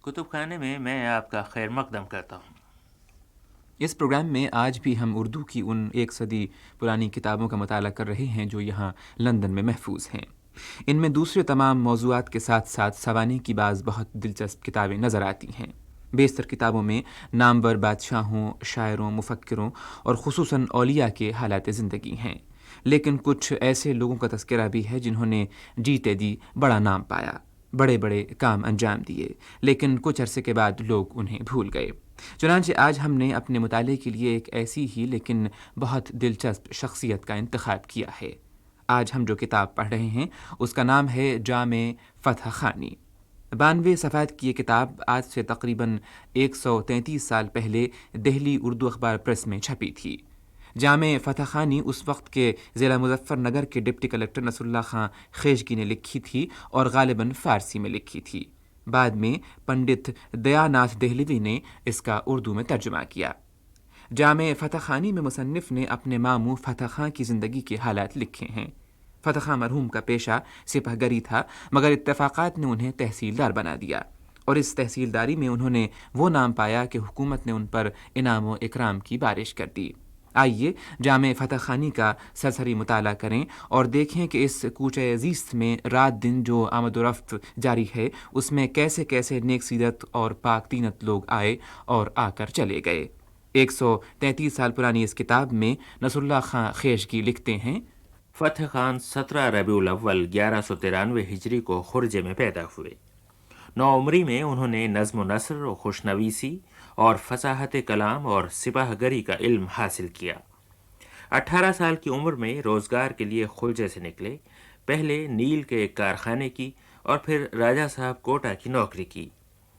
کتب خانے میں میں آپ کا خیر مقدم کرتا ہوں۔ اس پروگرام میں آج بھی ہم اردو کی ان 1 صدی پرانی کتابوں کا مطالعہ کر رہے ہیں جو یہاں لندن میں محفوظ ہیں۔ ان میں دوسرے تمام موضوعات کے ساتھ ساتھ سوانح کی بعض بہت دلچسپ کتابیں نظر آتی ہیں۔ بیشتر کتابوں میں نامور بادشاہوں، شاعروں، مفکروں اور خصوصاً اولیاء کے حالات زندگی ہیں، لیکن کچھ ایسے لوگوں کا تذکرہ بھی ہے جنہوں نے جیتے دی بڑا نام پایا، بڑے بڑے کام انجام دیے، لیکن کچھ عرصے کے بعد لوگ انہیں بھول گئے۔ چنانچہ آج ہم نے اپنے مطالعے کے لیے ایک ایسی ہی لیکن بہت دلچسپ شخصیت کا انتخاب کیا ہے۔ آج ہم جو کتاب پڑھ رہے ہیں اس کا نام ہے جامع فتح خانی۔ 92 صفحات کی یہ کتاب آج سے تقریباً 133 سال پہلے دہلی اردو اخبار پریس میں چھپی تھی۔ جامع فتح خانی اس وقت کے ضلع مظفر نگر کے ڈپٹی کلکٹر نصر اللہ خان خیشگی نے لکھی تھی اور غالباً فارسی میں لکھی تھی۔ بعد میں پنڈت دیا ناتھ دہلوی نے اس کا اردو میں ترجمہ کیا۔ جامع فتح خانی میں مصنف نے اپنے ماموں فتح خان کی زندگی کے حالات لکھے ہیں۔ فتح خان مرحوم کا پیشہ سپہ گری تھا، مگر اتفاقات نے انہیں تحصیلدار بنا دیا، اور اس تحصیلداری میں انہوں نے وہ نام پایا کہ حکومت نے ان پر انعام و اکرام کی بارش کر دی۔ آئیے جامع فتح خانی کا سرسری مطالعہ کریں اور دیکھیں کہ اس کوچہ زیست میں رات دن جو آمد و رفت جاری ہے اس میں کیسے کیسے نیک سیرت اور پاک دینت لوگ آئے اور آ کر چلے گئے۔ 133 سال پرانی اس کتاب میں نصر اللہ خان خیشگی لکھتے ہیں: فتح خان 17 ربیع الاول 1193 ہجری کو خرجے میں پیدا ہوئے۔ نوعمری میں انہوں نے نظم و نثر و خوشنویسی اور فصاحت کلام اور سپاہ گری کا علم حاصل کیا۔ 18 سال کی عمر میں روزگار کے لیے خلجے سے نکلے، پہلے نیل کے ایک کارخانے کی اور پھر راجہ صاحب کوٹا کی نوکری کی۔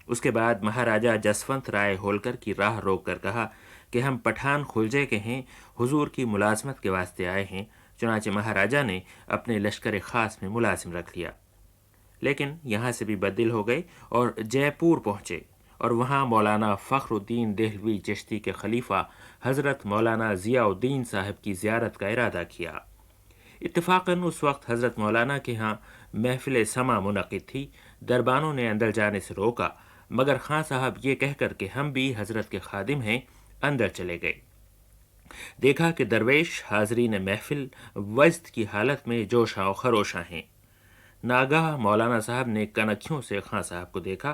اس کے بعد مہاراجہ جسونت رائے ہولکر کی راہ روک کر کہا کہ ہم پٹھان خلجے کے ہیں، حضور کی ملازمت کے واسطے آئے ہیں۔ چنانچہ مہاراجہ نے اپنے لشکر خاص میں ملازم رکھ لیا، لیکن یہاں سے بھی بدل ہو گئے اور جے پور پہنچے اور وہاں مولانا فخر الدین دہلوی چشتی کے خلیفہ حضرت مولانا ضیاء الدین صاحب کی زیارت کا ارادہ کیا۔ اتفاقاً اس وقت حضرت مولانا کے ہاں محفل سما منعقد تھی۔ دربانوں نے اندر جانے سے روکا، مگر خان صاحب یہ کہہ کر کہ ہم بھی حضرت کے خادم ہیں اندر چلے گئے۔ دیکھا کہ درویش حاضرین محفل وجد کی حالت میں جوشاں و خروشاں ہیں۔ ناگاہ مولانا صاحب نے کنکھیوں سے خان صاحب کو دیکھا،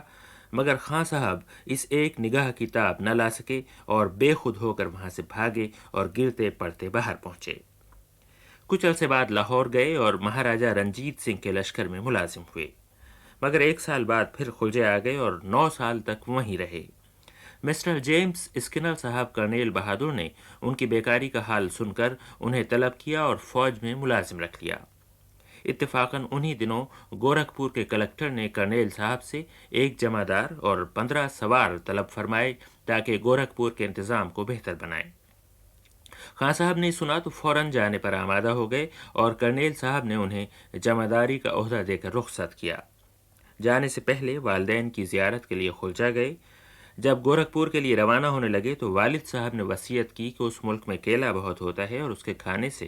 مگر خان صاحب اس ایک نگاہ کی تاب نہ لا سکے اور بے خود ہو کر وہاں سے بھاگے اور گرتے پڑتے باہر پہنچے۔ کچھ عرصے بعد لاہور گئے اور مہاراجہ رنجیت سنگھ کے لشکر میں ملازم ہوئے، مگر 1 سال بعد پھر خلجے آ گئے اور 9 سال تک وہیں رہے۔ مسٹر جیمز اسکنر صاحب کرنیل بہادر نے ان کی بیکاری کا حال سن کر انہیں طلب کیا اور فوج میں ملازم رکھ لیا۔ اتفاقاً انہی دنوں گورکھپور کے کلکٹر نے کرنیل صاحب سے 1 جمعدار اور 15 سوار طلب فرمائے تاکہ گورکھپور کے انتظام کو بہتر بنائیں۔ خان صاحب نے سنا تو فوراً جانے پر آمادہ ہو گئے اور کرنیل صاحب نے انہیں جمعداری کا عہدہ دے کر رخصت کیا۔ جانے سے پہلے والدین کی زیارت کے لیے خلجا گئے۔ جب گورکھپور کے لیے روانہ ہونے لگے تو والد صاحب نے وصیت کی کہ اس ملک میں کیلا بہت ہوتا ہے اور اس کے کھانے سے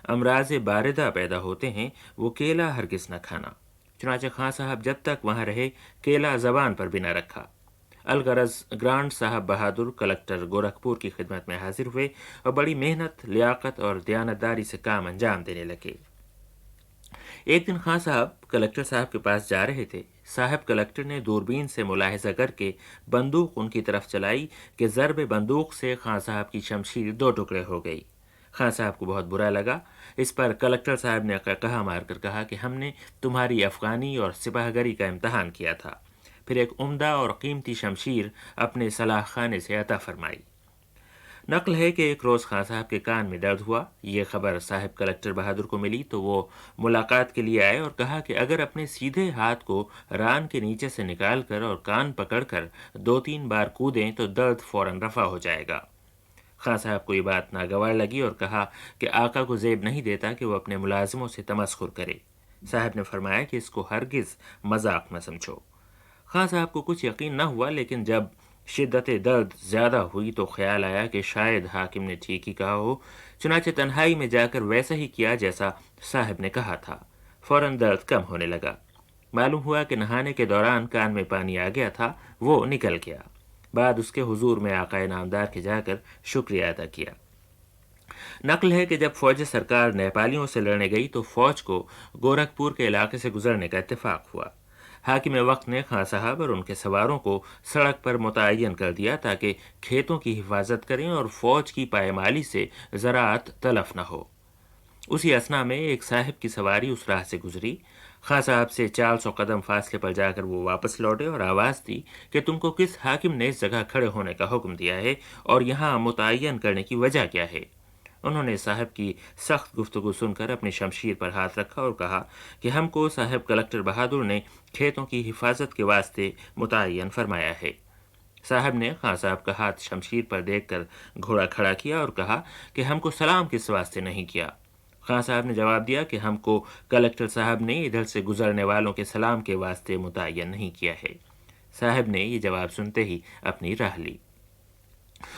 امراض باردہ پیدا ہوتے ہیں، وہ کیلا ہرگز نہ کھانا۔ چنانچہ خان صاحب جب تک وہاں رہے کیلا زبان پر بھی نہ رکھا۔ الغرض گرانٹ صاحب بہادر کلکٹر گورکھپور کی خدمت میں حاضر ہوئے اور بڑی محنت، لیاقت اور دیانتداری سے کام انجام دینے لگے۔ ایک دن خان صاحب کلکٹر صاحب کے پاس جا رہے تھے۔ صاحب کلکٹر نے دوربین سے ملاحظہ کر کے بندوق ان کی طرف چلائی کہ ضرب بندوق سے خان صاحب کی شمشیر 2 ٹکڑے ہو گئی۔ خان صاحب کو بہت برا لگا۔ اس پر کلکٹر صاحب نے قہقہہ مار کر کہا کہ ہم نے تمہاری افغانی اور سپاہ گری کا امتحان کیا تھا، پھر ایک عمدہ اور قیمتی شمشیر اپنے سلاح خانے سے عطا فرمائی۔ نقل ہے کہ ایک روز خان صاحب کے کان میں درد ہوا۔ یہ خبر صاحب کلکٹر بہادر کو ملی تو وہ ملاقات کے لیے آئے اور کہا کہ اگر اپنے سیدھے ہاتھ کو ران کے نیچے سے نکال کر اور کان پکڑ کر 2-3 بار کودیں تو درد فوراً رفع ہو جائے گا۔ خان صاحب کو یہ بات ناگوار لگی اور کہا کہ آقا کو زیب نہیں دیتا کہ وہ اپنے ملازموں سے تمسخر کرے۔ صاحب نے فرمایا کہ اس کو ہرگز مذاق نہ سمجھو۔ خان صاحب کو کچھ یقین نہ ہوا، لیکن جب شدت درد زیادہ ہوئی تو خیال آیا کہ شاید حاکم نے ٹھیک ہی کہا ہو۔ چنانچہ تنہائی میں جا کر ویسا ہی کیا جیسا صاحب نے کہا تھا۔ فوراً درد کم ہونے لگا۔ معلوم ہوا کہ نہانے کے دوران کان میں پانی آ گیا تھا، وہ نکل گیا۔ بعد اس کے حضور میں آقا نامدار کے جا کر شکریہ ادا کیا۔ نقل ہے کہ جب فوج سرکار نیپالیوں سے لڑنے گئی تو فوج کو گورکھپور کے علاقے سے گزرنے کا اتفاق ہوا۔ حاکم وقت نے خان صاحب اور ان کے سواروں کو سڑک پر متعین کر دیا تاکہ کھیتوں کی حفاظت کریں اور فوج کی پائمالی سے زراعت تلف نہ ہو۔ اسی اثنا میں ایک صاحب کی سواری اس راہ سے گزری۔ خان صاحب سے 400 قدم فاصلے پر جا کر وہ واپس لوٹے اور آواز دی کہ تم کو کس حاکم نے اس جگہ کھڑے ہونے کا حکم دیا ہے اور یہاں متعین کرنے کی وجہ کیا ہے؟ انہوں نے صاحب کی سخت گفتگو سن کر اپنی شمشیر پر ہاتھ رکھا اور کہا کہ ہم کو صاحب کلکٹر بہادر نے کھیتوں کی حفاظت کے واسطے متعین فرمایا ہے۔ صاحب نے خان صاحب کا ہاتھ شمشیر پر دیکھ کر گھوڑا کھڑا کیا اور کہا کہ ہم کو سلام کس واسطے نہیں کیا؟ خان صاحب نے جواب دیا کہ ہم کو کلکٹر صاحب نے ادھر سے گزرنے والوں کے سلام کے واسطے متعین نہیں کیا ہے۔ صاحب نے یہ جواب سنتے ہی اپنی راہ لی۔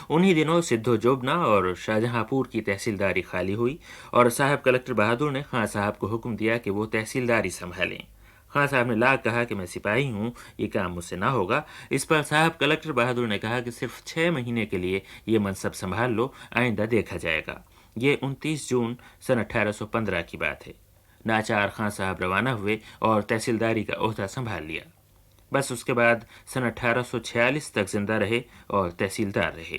انہی دنوں سدھو جوبنا اور شاہجہاں پور کی تحصیلداری خالی ہوئی اور صاحب کلکٹر بہادر نے خان صاحب کو حکم دیا کہ وہ تحصیلداری سنبھالیں۔ خان صاحب نے لاکھ کہا کہ میں سپاہی ہوں، یہ کام مجھ سے نہ ہوگا۔ اس پر صاحب کلکٹر بہادر نے کہا کہ صرف 6 مہینے کے لیے یہ منصب سنبھال لو، آئندہ دیکھا جائے گا۔ یہ 29 جون سن 1815 کی بات ہے۔ ناچار خان صاحب روانہ ہوئے اور تحصیلداری کا عہدہ سنبھال لیا۔ بس اس کے بعد سن 1846 تک زندہ رہے اور تحصیلدار رہے۔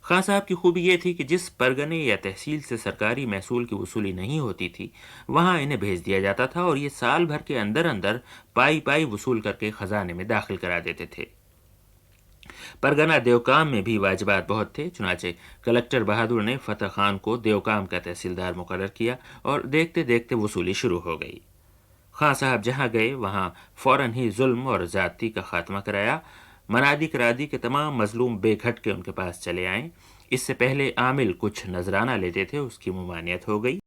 خان صاحب کی خوبی یہ تھی کہ جس پرگنے یا تحصیل سے سرکاری محصول کی وصولی نہیں ہوتی تھی وہاں انہیں بھیج دیا جاتا تھا اور یہ سال بھر کے اندر اندر پائی پائی وصول کر کے خزانے میں داخل کرا دیتے تھے۔ پرگنہ دیوکام میں بھی واجبات بہت تھے، چنانچہ کلکٹر بہادر نے فتح خان کو دیوکام کا تحصیلدار مقرر کیا اور دیکھتے دیکھتے وصولی شروع ہو گئی۔ خان صاحب جہاں گئے وہاں فوراً ہی ظلم اور زیادتی کا خاتمہ کرایا۔ منادی کرا دی کہ تمام مظلوم بے گھٹ کے ان کے پاس چلے آئیں۔ اس سے پہلے عامل کچھ نذرانہ لیتے تھے، اس کی ممانعت ہو گئی۔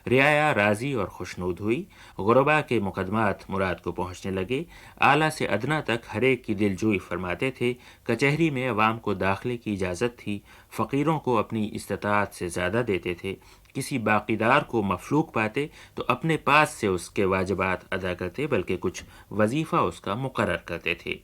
رعایا راضی اور خوشنود ہوئی۔ غربا کے مقدمات مراد کو پہنچنے لگے۔ اعلیٰ سے ادنا تک ہر ایک کی دل جوئی فرماتے تھے۔ کچہری میں عوام کو داخلے کی اجازت تھی۔ فقیروں کو اپنی استطاعت سے زیادہ دیتے تھے۔ کسی باقیدار کو مفلوک پاتے تو اپنے پاس سے اس کے واجبات ادا کرتے، بلکہ کچھ وظیفہ اس کا مقرر کرتے تھے۔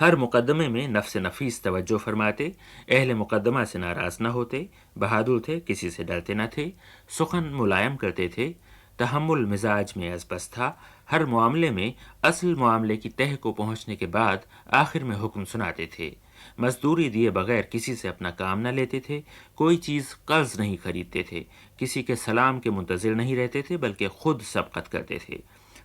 ہر مقدمے میں نفس نفیس توجہ فرماتے، اہل مقدمہ سے ناراض نہ ہوتے، بہادر تھے، کسی سے ڈرتے نہ تھے، سخن ملائم کرتے تھے، تحمل مزاج میں ازبس تھا۔ ہر معاملے میں اصل معاملے کی تہ کو پہنچنے کے بعد آخر میں حکم سناتے تھے۔ مزدوری دیے بغیر کسی سے اپنا کام نہ لیتے تھے، کوئی چیز قرض نہیں خریدتے تھے، کسی کے سلام کے منتظر نہیں رہتے تھے بلکہ خود سبقت کرتے تھے۔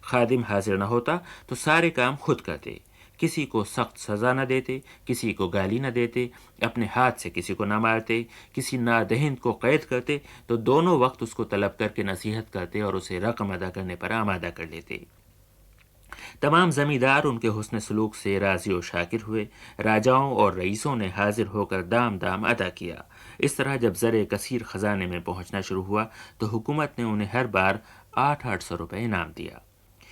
خادم حاضر نہ ہوتا تو سارے کام خود کرتے، کسی کو سخت سزا نہ دیتے، کسی کو گالی نہ دیتے، اپنے ہاتھ سے کسی کو نہ مارتے، کسی نادہند کو قید کرتے تو دونوں وقت اس کو طلب کر کے نصیحت کرتے اور اسے رقم ادا کرنے پر آمادہ کر لیتے۔ تمام زمیندار ان کے حسن سلوک سے راضی و شاکر ہوئے۔ راجاؤں اور رئیسوں نے حاضر ہو کر دام دام ادا کیا۔ اس طرح جب زر کثیر خزانے میں پہنچنا شروع ہوا تو حکومت نے انہیں ہر بار 800 روپے انعام دیا۔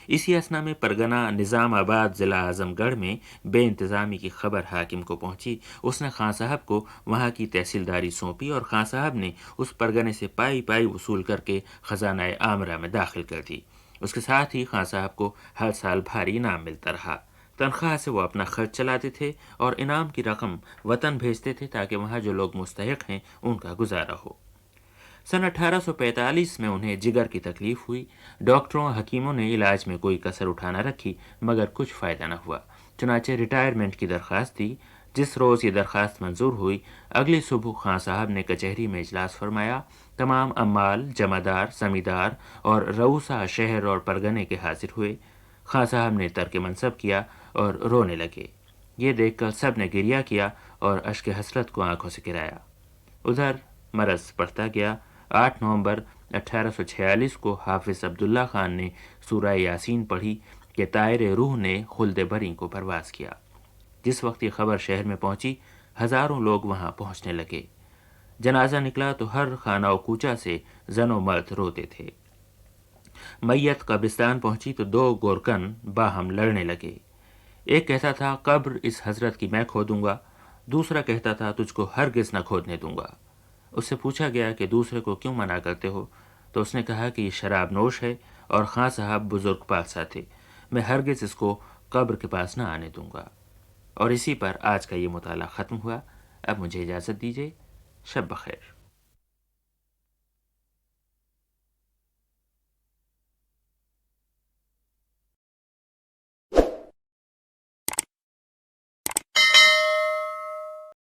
اسی اثنا میں پرگنہ نظام آباد ضلع اعظم گڑھ میں بے انتظامی کی خبر حاکم کو پہنچی۔ اس نے خان صاحب کو وہاں کی تحصیلداری سونپی اور خان صاحب نے اس پرگنے سے پائی پائی وصول کر کے خزانہ عامرہ میں داخل کر دی۔ اس کے ساتھ ہی خان صاحب کو ہر سال بھاری انعام ملتا رہا۔ تنخواہ سے وہ اپنا خرچ چلاتے تھے اور انعام کی رقم وطن بھیجتے تھے تاکہ وہاں جو لوگ مستحق ہیں ان کا گزارا ہو۔ سن 1845 میں انہیں جگر کی تکلیف ہوئی۔ ڈاکٹروں حکیموں نے علاج میں کوئی کسر اٹھا نہ رکھی مگر کچھ فائدہ نہ ہوا۔ چنانچہ ریٹائرمنٹ کی درخواست دی۔ جس روز یہ درخواست منظور ہوئی اگلی صبح خان صاحب نے کچہری میں اجلاس فرمایا۔ تمام عمال، جمعدار، زمیندار اور رؤسا شہر اور پرگنے کے حاضر ہوئے۔ خان صاحب نے ترک منصب کیا اور رونے لگے۔ یہ دیکھ کر سب نے گریہ کیا اور اشک حسرت کو آنکھوں سے گرایا۔ ادھر مرض بڑھتا گیا۔ 8 نومبر 1846 کو حافظ عبداللہ خان نے سورہ یاسین پڑھی کہ طائر روح نے خلد بری کو پرواز کیا۔ جس وقت یہ خبر شہر میں پہنچی ہزاروں لوگ وہاں پہنچنے لگے۔ جنازہ نکلا تو ہر خانہ و کوچہ سے زن و مرد روتے تھے۔ میت قبرستان پہنچی تو 2 گورکن باہم لڑنے لگے۔ ایک کہتا تھا قبر اس حضرت کی میں کھودوں گا، دوسرا کہتا تھا تجھ کو ہرگز نہ کھودنے دوں گا۔ اس سے پوچھا گیا کہ دوسرے کو کیوں منع کرتے ہو تو اس نے کہا کہ یہ شراب نوش ہے اور خان صاحب بزرگ پادشاہ تھے، میں ہرگز اس کو قبر کے پاس نہ آنے دوں گا۔ اور اسی پر آج کا یہ مطالعہ ختم ہوا۔ اب مجھے اجازت دیجیے، شب بخیر۔